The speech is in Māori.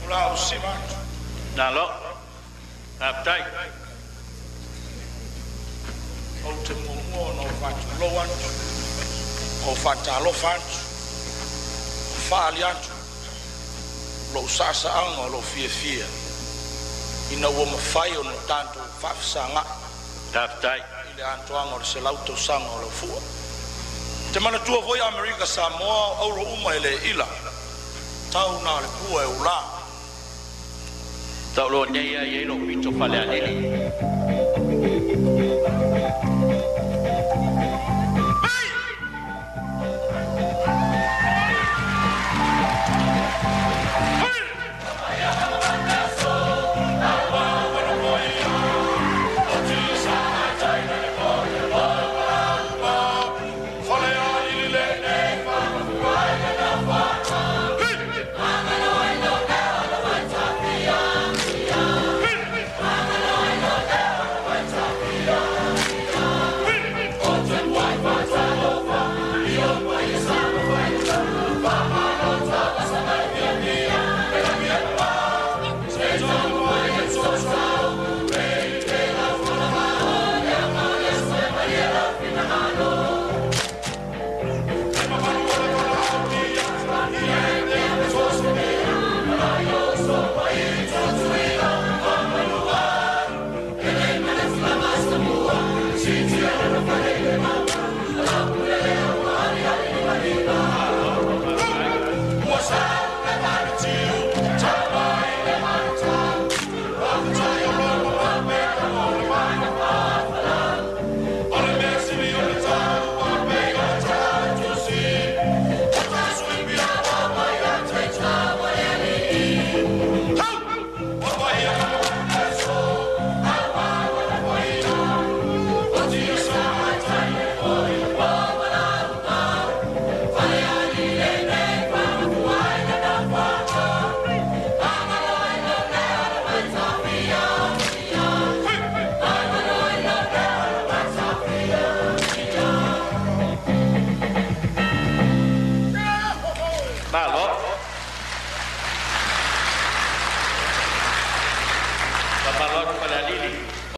Falealili-Siva Nalo. Naptai. o te momo no fatu loan o fatalo fatu fali atu lo sasa anga lo fia ina wo mafai o no tanto fafsanga Naptai. ile antoanga se lauto sanga lo fu te mana tua voi Amerika Samoa o uma ele ila tau na le pua e ula Tau lo nei ai lo pito Falealili.